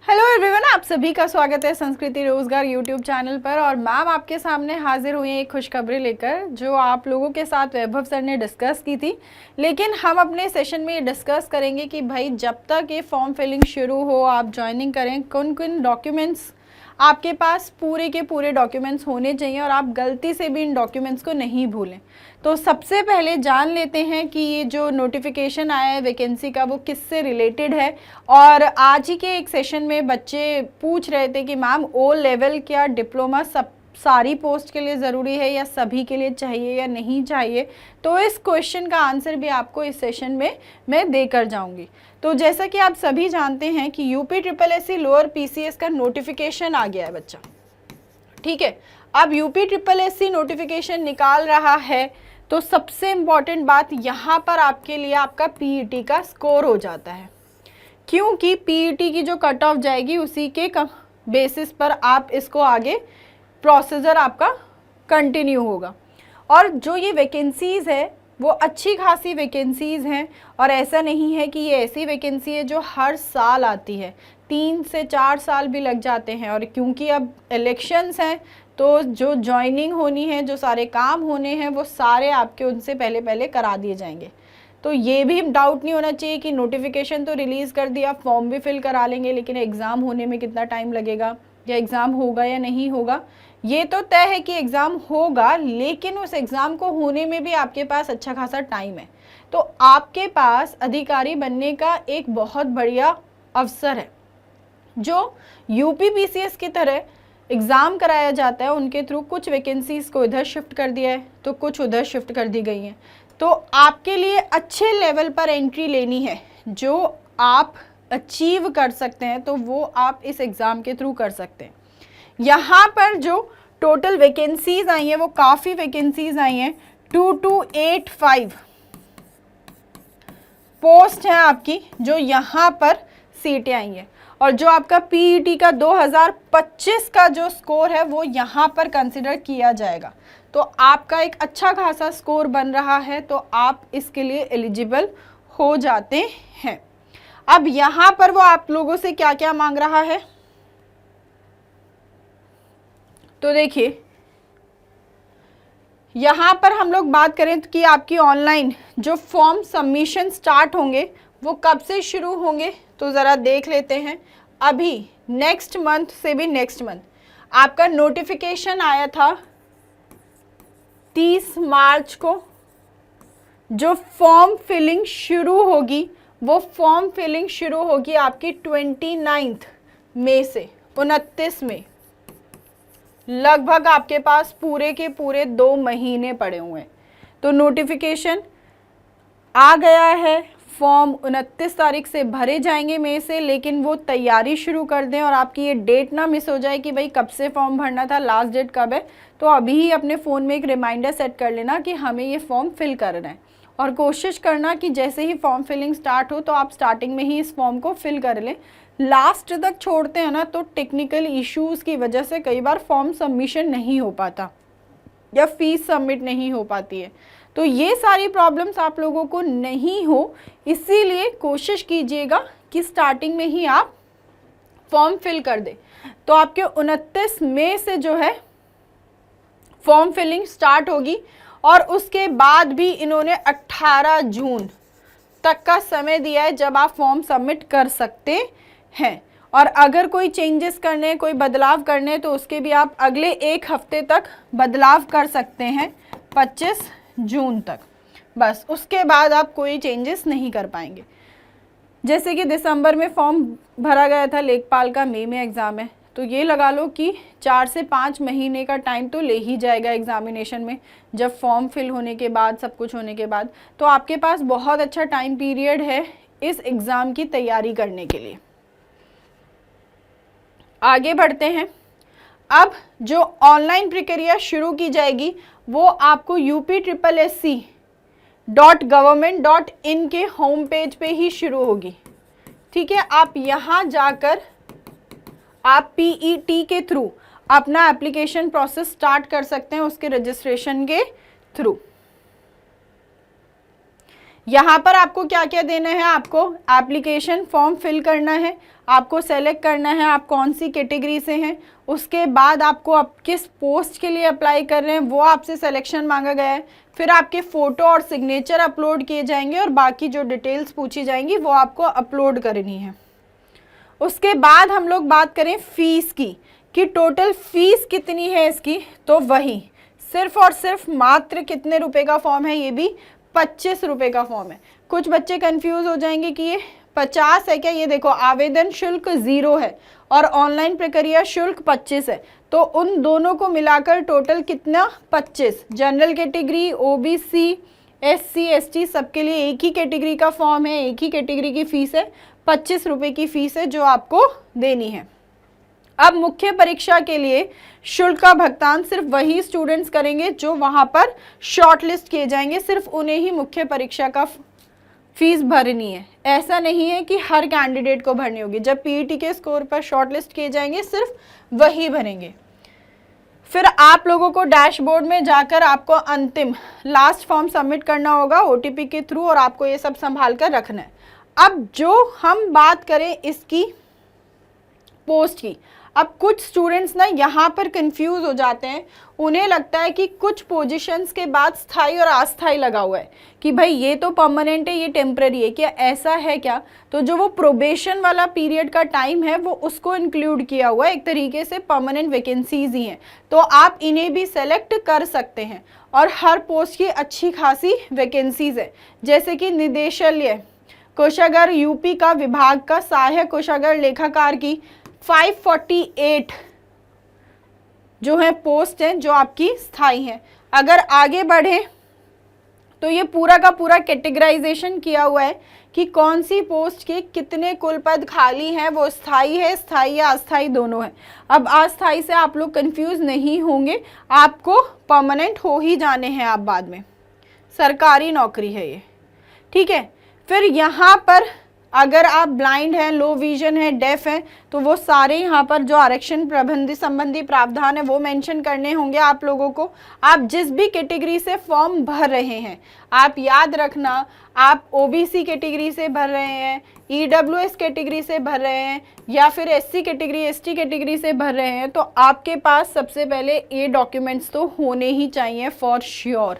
Hello everyone, आप सभी का स्वागत है संस्कृति रोजगार यूट्यूब चैनल पर। और मैम आपके सामने हाजिर हुई हैं एक खुशखबरी लेकर, जो आप लोगों के साथ वैभव सर ने डिस्कस की थी। लेकिन हम अपने सेशन में ये डिस्कस करेंगे कि भाई जब तक ये फॉर्म फिलिंग शुरू हो, आप ज्वाइनिंग करें, कौन कौन डॉक्यूमेंट्स आपके पास पूरे के पूरे डॉक्यूमेंट्स होने चाहिए और आप गलती से भी इन डॉक्यूमेंट्स को नहीं भूलें। तो सबसे पहले जान लेते हैं कि ये जो नोटिफिकेशन आया है वैकेंसी का वो किससे रिलेटेड है। और आज ही के एक सेशन में बच्चे पूछ रहे थे कि मैम ओ लेवल क्या डिप्लोमा सब सारी पोस्ट के लिए ज़रूरी है या सभी के लिए चाहिए या नहीं चाहिए। तो इस क्वेश्चन का आंसर भी आपको इस सेशन में मैं देकर जाऊंगी। तो जैसा कि आप सभी जानते हैं कि UP triple SC lower PCS का नोटिफिकेशन आ गया है बच्चा, ठीक है। अब यूपी ट्रिपल एससी नोटिफिकेशन निकाल रहा है तो सबसे इम्पॉर्टेंट बात यहाँ पर आपके लिए आपका पीईटी का स्कोर हो जाता है, क्योंकि पीईटी की जो कट ऑफ जाएगी उसी के बेसिस पर आप इसको आगे प्रोसीजर आपका कंटिन्यू होगा। और जो ये वैकेंसीज़ है वो अच्छी खासी वैकेंसीज़ हैं, और ऐसा नहीं है कि ये ऐसी वैकेंसी है जो हर साल आती है, 3 से 4 साल भी लग जाते हैं। और क्योंकि अब इलेक्शंस हैं तो जो ज्वाइनिंग होनी है, जो सारे काम होने हैं, वो सारे आपके उनसे पहले पहले करा दिए जाएंगे। तो ये भी डाउट नहीं होना चाहिए कि नोटिफिकेशन तो रिलीज़ कर दिया, फॉर्म भी फिल करा लेंगे, लेकिन एग्ज़ाम होने में कितना टाइम लगेगा, या एग्ज़ाम होगा या नहीं होगा। ये तो तय है कि एग्ज़ाम होगा, लेकिन उस एग्ज़ाम को होने में भी आपके पास अच्छा खासा टाइम है। तो आपके पास अधिकारी बनने का एक बहुत बढ़िया अवसर है। जो यूपी पीसीएस की तरह एग्ज़ाम कराया जाता है, उनके थ्रू कुछ वैकेंसीज़ को इधर शिफ्ट कर दिया है तो कुछ उधर शिफ्ट कर दी गई हैं। तो आपके लिए अच्छे लेवल पर एंट्री लेनी है, जो आप अचीव कर सकते हैं, तो वो आप इस एग्ज़ाम के थ्रू कर सकते हैं। यहाँ पर जो टोटल वैकेंसीज़ आई हैं वो काफ़ी वैकेंसीज़ आई हैं, 2285 पोस्ट हैं आपकी जो यहाँ पर सीटें आई हैं। और जो आपका पीईटी का 2025 का जो स्कोर है वो यहाँ पर कंसिडर किया जाएगा। तो आपका एक अच्छा खासा स्कोर बन रहा है, तो आप इसके लिए एलिजिबल हो जाते हैं। अब यहाँ पर वो आप लोगों से क्या क्या मांग रहा है, तो देखिए यहाँ पर हम लोग बात करें कि आपकी ऑनलाइन जो फॉर्म सबमिशन स्टार्ट होंगे वो कब से शुरू होंगे, तो ज़रा देख लेते हैं। अभी नेक्स्ट मंथ से भी नेक्स्ट मंथ आपका नोटिफिकेशन आया था 30 मार्च को। जो फॉर्म फिलिंग शुरू होगी वो फॉर्म फिलिंग शुरू होगी आपकी 29 मई से 29 मई। लगभग आपके पास पूरे के पूरे 2 महीने पड़े हुए हैं। तो नोटिफिकेशन आ गया है, फॉर्म 29 तारीख से भरे जाएंगे मई से, लेकिन वो तैयारी शुरू कर दें और आपकी ये डेट ना मिस हो जाए कि भाई कब से फॉर्म भरना था, लास्ट डेट कब है। तो अभी ही अपने फ़ोन में एक रिमाइंडर सेट कर लेना कि हमें ये फॉर्म फिल करना है, और कोशिश करना कि जैसे ही फॉर्म फिलिंग स्टार्ट हो तो आप स्टार्टिंग में ही इस फॉर्म को फिल कर लें। लास्ट तक छोड़ते हैं ना तो टेक्निकल इश्यूज़ की वजह से कई बार फॉर्म सबमिशन नहीं हो पाता या फीस सबमिट नहीं हो पाती है। तो ये सारी प्रॉब्लम्स आप लोगों को नहीं हो, इसीलिए कोशिश कीजिएगा कि स्टार्टिंग में ही आप फॉर्म फिल कर दें। तो आपके 29 मई से जो है फॉर्म फिलिंग स्टार्ट होगी, और उसके बाद भी इन्होंने 18 जून तक का समय दिया है जब आप फॉर्म सबमिट कर सकते हैं। और अगर कोई चेंजेस करने, कोई बदलाव करने, तो उसके भी आप अगले 1 हफ्ते तक बदलाव कर सकते हैं, 25 जून तक। बस उसके बाद आप कोई चेंजेस नहीं कर पाएंगे। जैसे कि दिसंबर में फॉर्म भरा गया था लेखपाल का, मई में एग्ज़ाम है, तो ये लगा लो कि 4 से 5 महीने का टाइम तो ले ही जाएगा एग्जामिनेशन में, जब फॉर्म फिल होने के बाद, सब कुछ होने के बाद। तो आपके पास बहुत अच्छा टाइम पीरियड है इस एग्ज़ाम की तैयारी करने के लिए। आगे बढ़ते हैं। अब जो ऑनलाइन प्रक्रिया शुरू की जाएगी वो आपको UPSSC.government.in के होम पेज पे ही शुरू होगी, ठीक है। आप यहाँ जाकर आप पीईटी के थ्रू अपना एप्लीकेशन प्रोसेस स्टार्ट कर सकते हैं, उसके रजिस्ट्रेशन के थ्रू। यहाँ पर आपको क्या क्या देना है, आपको एप्लीकेशन फॉर्म फिल करना है, आपको सेलेक्ट करना है आप कौन सी कैटेगरी से हैं, उसके बाद आपको आप किस पोस्ट के लिए अप्लाई कर रहे हैं वो आपसे सिलेक्शन मांगा गया है, फिर आपके फ़ोटो और सिग्नेचर अपलोड किए जाएंगे और बाकी जो डिटेल्स पूछी जाएंगी वो आपको अपलोड करनी है। उसके बाद हम लोग बात करें फ़ीस की कि टोटल फ़ीस कितनी है इसकी, तो वही सिर्फ और सिर्फ मात्र कितने रुपए का फॉर्म है, ये भी 25 रुपये का फॉर्म है। कुछ बच्चे कंफ्यूज हो जाएंगे कि ये 50 है क्या, ये देखो आवेदन शुल्क 0 है और ऑनलाइन प्रक्रिया शुल्क 25 है, तो उन दोनों को मिलाकर टोटल कितना 25। General category, OBC, SC, ST सबके लिए एक ही कैटेगरी का फॉर्म है, एक ही कैटेगरी की फ़ीस है, 25 रुपये की फ़ीस है जो आपको देनी है। अब मुख्य परीक्षा के लिए शुल्क का भुगतान सिर्फ वही स्टूडेंट्स करेंगे जो वहाँ पर शॉर्टलिस्ट किए जाएंगे, सिर्फ उन्हें ही मुख्य परीक्षा का फीस भरनी है। ऐसा नहीं है कि हर कैंडिडेट को भरनी होगी, जब पीईटी के स्कोर पर शॉर्टलिस्ट किए जाएंगे सिर्फ वही भरेंगे। फिर आप लोगों को डैशबोर्ड में जाकर आपको अंतिम लास्ट फॉर्म सबमिट करना होगा ओटीपी के थ्रू और आपको ये सब संभाल कर रखना है। अब जो हम बात करें इसकी पोस्ट की, अब कुछ स्टूडेंट्स ना यहाँ पर कंफ्यूज हो जाते हैं, उन्हें लगता है कि कुछ पोजीशंस के बाद स्थाई और अस्थाई लगा हुआ है कि भाई ये तो परमानेंट है ये टेम्पररी है, क्या ऐसा है क्या? तो जो वो प्रोबेशन वाला पीरियड का टाइम है वो उसको इंक्लूड किया हुआ है, एक तरीके से परमानेंट वैकेंसीज ही हैं, तो आप इन्हें भी सेलेक्ट कर सकते हैं। और हर पोस्ट की अच्छी खासी वैकेंसीज है, जैसे कि निदेशालय कोषागार यूपी का विभाग का सहायक कोषागार लेखाकार की 548 जो है पोस्ट हैं जो आपकी स्थायी हैं। अगर आगे बढ़े तो ये पूरा का पूरा कैटेगराइजेशन किया हुआ है कि कौन सी पोस्ट के कितने कुल पद खाली हैं, वो स्थायी है, स्थायी या अस्थायी दोनों है। अब अस्थायी से आप लोग कंफ्यूज नहीं होंगे, आपको परमानेंट हो ही जाने हैं आप बाद में, सरकारी नौकरी है ये, ठीक है। फिर यहाँ पर अगर आप ब्लाइंड हैं, लो विजन है, डेफ हैं, तो वो सारे यहाँ पर जो आरक्षण प्रबंधी संबंधी प्रावधान है वो मेंशन करने होंगे आप लोगों को। आप जिस भी कैटेगरी से फॉर्म भर रहे हैं, आप याद रखना, आप ओबीसी कैटेगरी से भर रहे हैं, ईडब्ल्यूएस कैटेगरी से भर रहे हैं या फिर एससी कैटेगरी, एसटी कैटेगरी से भर रहे हैं, तो आपके पास सबसे पहले ये डॉक्यूमेंट्स तो होने ही चाहिए फॉर श्योर।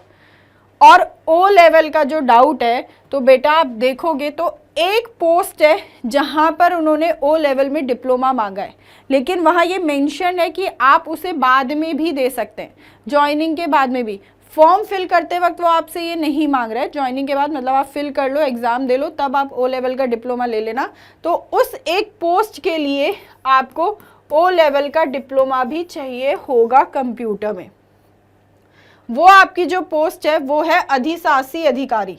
और ओ लेवल का जो डाउट है, तो बेटा आप देखोगे तो एक पोस्ट है जहां पर उन्होंने ओ लेवल में डिप्लोमा मांगा है, लेकिन वहां ये मेंशन है कि आप उसे बाद में भी दे सकते हैं, ज्वाइनिंग के बाद में भी। फॉर्म फिल करते वक्त वो आपसे ये नहीं मांग रहा है, ज्वाइनिंग के बाद मतलब आप फिल कर लो, एग्ज़ाम दे लो, तब आप ओ लेवल का डिप्लोमा ले लेना। तो उस एक पोस्ट के लिए आपको ओ लेवल का डिप्लोमा भी चाहिए होगा कंप्यूटर में। वो आपकी जो पोस्ट है वो है अधिशासी अधिकारी,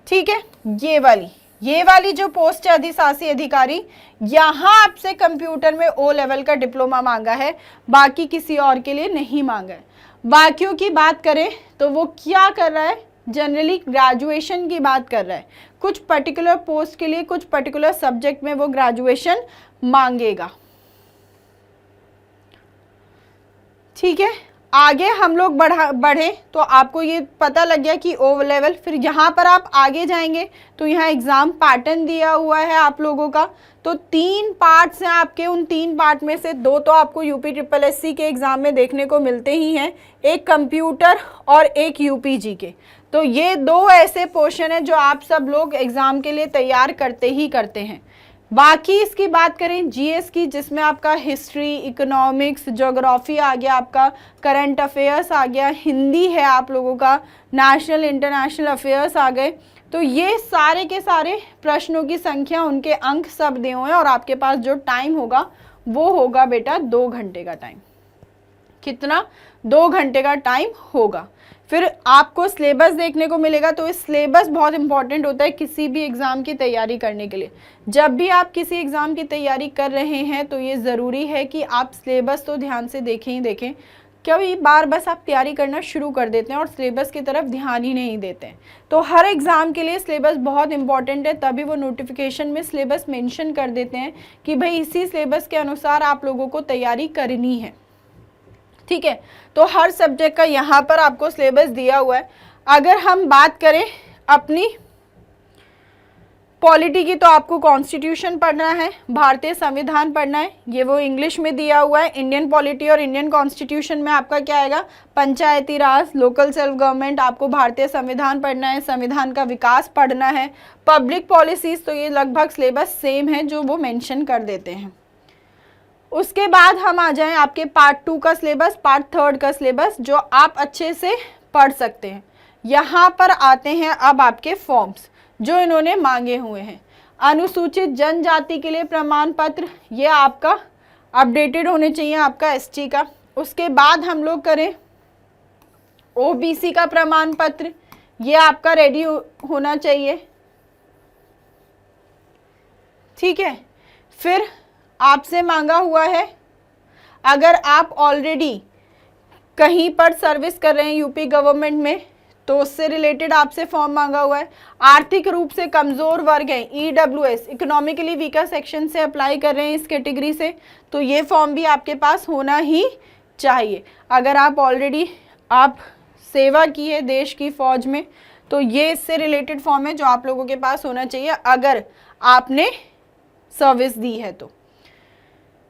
ठीक है। ये वाली जो पोस्ट है अधिशासी अधिकारी, यहाँ आपसे कंप्यूटर में ओ लेवल का डिप्लोमा मांगा है, बाकी किसी और के लिए नहीं मांगा है। बाकियों की बात करें तो वो क्या कर रहा है, जनरली ग्रेजुएशन की बात कर रहा है। कुछ पर्टिकुलर पोस्ट के लिए कुछ पर्टिकुलर सब्जेक्ट में वो ग्रेजुएशन मांगेगा, ठीक है। आगे हम लोग बढ़े तो आपको ये पता लग गया कि ओ लेवल। फिर यहाँ पर आप आगे जाएंगे तो यहाँ एग्ज़ाम पैटर्न दिया हुआ है आप लोगों का, तो 3 पार्ट्स हैं आपके। उन 3 पार्ट में से 2 तो आपको यूपी के एग्ज़ाम में देखने को मिलते ही हैं, एक कंप्यूटर और एक यूपीजी के। तो ये 2 ऐसे पोर्शन हैं जो आप सब लोग एग्ज़ाम के लिए तैयार करते ही करते हैं। बाकी इसकी बात करें जीएस की, जिसमें आपका हिस्ट्री, इकोनॉमिक्स, ज्योग्राफी आ गया, आपका करंट अफेयर्स आ गया, हिंदी है आप लोगों का, नेशनल इंटरनेशनल अफेयर्स आ गए। तो ये सारे के सारे प्रश्नों की संख्या, उनके अंक सब दिए हुए हैं और आपके पास जो टाइम होगा वो होगा बेटा 2 घंटे का टाइम। कितना? 2 घंटे का टाइम होगा। फिर आपको सिलेबस देखने को मिलेगा, तो इस सिलेबस बहुत इंपॉर्टेंट होता है किसी भी एग्ज़ाम की तैयारी करने के लिए। जब भी आप किसी एग्ज़ाम की तैयारी कर रहे हैं तो ये ज़रूरी है कि आप सिलेबस तो ध्यान से देखें ही देखें। कई बार बस आप तैयारी करना शुरू कर देते हैं और सिलेबस की तरफ ध्यान ही नहीं देते हैं। तो हर एग्ज़ाम के लिए सिलेबस बहुत इंपॉर्टेंट है, तभी वो नोटिफिकेशन में सिलेबस मेंशन कर देते हैं कि भाई इसी सिलेबस के अनुसार आप लोगों को तैयारी करनी है, ठीक है। तो हर सब्जेक्ट का यहाँ पर आपको सिलेबस दिया हुआ है। अगर हम बात करें अपनी पॉलिटी की, तो आपको कॉन्स्टिट्यूशन पढ़ना है, भारतीय संविधान पढ़ना है, ये वो इंग्लिश में दिया हुआ है। इंडियन पॉलिटी और इंडियन कॉन्स्टिट्यूशन में आपका क्या आएगा, पंचायती राज, लोकल सेल्फ गवर्नमेंट। आपको भारतीय संविधान पढ़ना है, संविधान का विकास पढ़ना है, पब्लिक पॉलिसीज, तो ये लगभग सिलेबस सेम है जो वो मेंशन कर देते हैं। उसके बाद हम आ जाएं आपके पार्ट 2 का सिलेबस, पार्ट 3 का सिलेबस, जो आप अच्छे से पढ़ सकते हैं। यहाँ पर आते हैं अब आपके फॉर्म्स जो इन्होंने मांगे हुए हैं। अनुसूचित जनजाति के लिए प्रमाण पत्र, ये आपका अपडेटेड होने चाहिए, आपका एसटी का। उसके बाद हम लोग करें ओबीसी का प्रमाण पत्र, ये आपका रेडी होना चाहिए, ठीक है। फिर आपसे मांगा हुआ है, अगर आप ऑलरेडी कहीं पर सर्विस कर रहे हैं यूपी गवर्नमेंट में, तो उससे रिलेटेड आपसे फॉर्म मांगा हुआ है। आर्थिक रूप से कमज़ोर वर्ग हैं, ईडब्ल्यूएस, इकोनॉमिकली वीकर सेक्शन से अप्लाई कर रहे हैं इस कैटेगरी से, तो ये फॉर्म भी आपके पास होना ही चाहिए। अगर आप ऑलरेडी आप सेवा की है देश की फ़ौज में, तो ये इससे रिलेटेड फॉर्म है जो आप लोगों के पास होना चाहिए अगर आपने सर्विस दी है तो,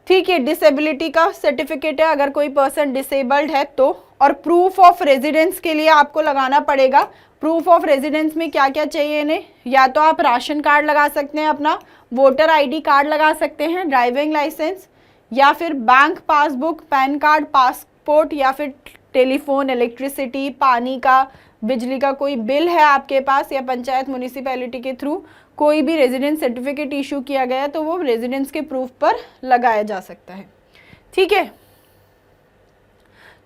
ठीक है। डिसेबिलिटी का सर्टिफिकेट है अगर कोई पर्सन डिसेबल्ड है तो। और प्रूफ ऑफ रेजिडेंस के लिए आपको लगाना पड़ेगा। प्रूफ ऑफ रेजिडेंस में क्या क्या चाहिए इन्हें, या तो आप राशन कार्ड लगा सकते हैं, अपना वोटर आईडी कार्ड लगा सकते हैं, ड्राइविंग लाइसेंस, या फिर bank passbook, pan card, passport, या फिर टेलीफोन, इलेक्ट्रिसिटी, पानी का, बिजली का कोई बिल है आपके पास, या पंचायत म्यूनिसिपैलिटी के थ्रू कोई भी रेजिडेंस सर्टिफिकेट इशू किया गया है तो वो रेजिडेंस के प्रूफ पर लगाया जा सकता है, ठीक है।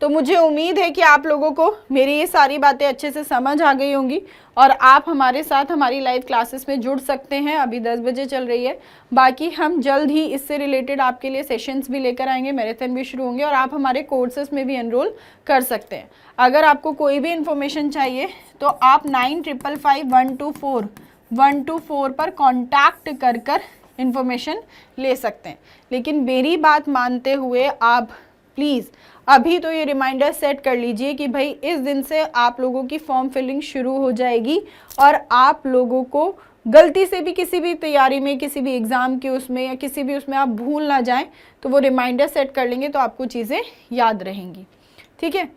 तो मुझे उम्मीद है कि आप लोगों को मेरी ये सारी बातें अच्छे से समझ आ गई होंगी और आप हमारे साथ हमारी लाइव क्लासेस में जुड़ सकते हैं। अभी 10 बजे चल रही है, बाकी हम जल्द ही इससे रिलेटेड आपके लिए सेशंस भी लेकर आएंगे, मैराथन भी शुरू होंगे और आप हमारे कोर्सेस में भी एनरोल कर सकते हैं। अगर आपको कोई भी इन्फॉर्मेशन चाहिए तो आप 9555124124 पर कॉन्टैक्ट कर इन्फॉर्मेशन ले सकते हैं। लेकिन मेरी बात मानते हुए आप प्लीज़ अभी तो ये रिमाइंडर सेट कर लीजिए कि भाई इस दिन से आप लोगों की फॉर्म फिलिंग शुरू हो जाएगी और आप लोगों को गलती से भी किसी भी तैयारी में, किसी भी एग्ज़ाम के उसमें या किसी भी उसमें आप भूल ना जाएं, तो वो रिमाइंडर सेट कर लेंगे तो आपको चीज़ें याद रहेंगी, ठीक है।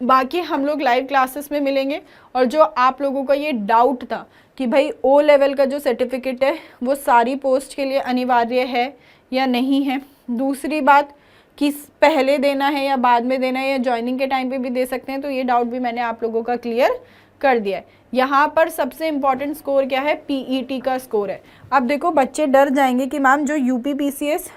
बाकी हम लोग लाइव क्लासेस में मिलेंगे। और जो आप लोगों का ये डाउट था कि भाई ओ लेवल का जो सर्टिफिकेट है वो सारी पोस्ट के लिए अनिवार्य है या नहीं है, दूसरी बात कि पहले देना है या बाद में देना है या ज्वाइनिंग के टाइम पे भी दे सकते हैं, तो ये डाउट भी मैंने आप लोगों का क्लियर कर दिया है। यहाँ पर सबसे इम्पॉर्टेंट स्कोर क्या है, पीईटी का स्कोर है। अब देखो बच्चे डर जाएंगे कि मैम जो यूपीपीसीएस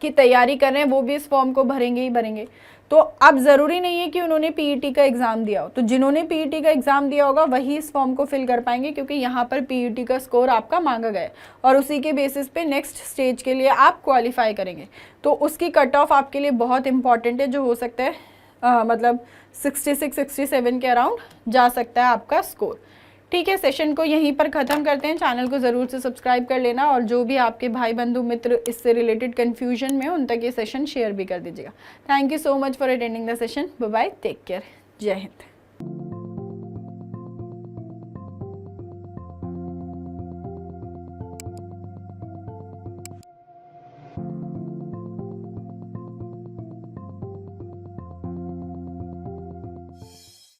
की तैयारी कर रहे हैं वो भी इस फॉर्म को भरेंगे ही भरेंगे, तो अब ज़रूरी नहीं है कि उन्होंने पीईटी का एग्ज़ाम दिया हो। तो जिन्होंने पीईटी का एग्ज़ाम दिया होगा वही इस फॉर्म को फिल कर पाएंगे, क्योंकि यहाँ पर पीईटी का स्कोर आपका मांगा गया है और उसी के बेसिस पे नेक्स्ट स्टेज के लिए आप क्वालिफाई करेंगे। तो उसकी कट ऑफ आपके लिए बहुत इंपॉर्टेंट है, जो हो सकता है मतलब 66-67 के अराउंड जा सकता है आपका स्कोर, ठीक है। सेशन को यहीं पर ख़त्म करते हैं। चैनल को ज़रूर से सब्सक्राइब कर लेना और जो भी आपके भाई बंधु मित्र इससे रिलेटेड कन्फ्यूजन में उन तक ये सेशन शेयर भी कर दीजिएगा। Thank you so much for attending the session. Bye bye, take care, जय हिंद।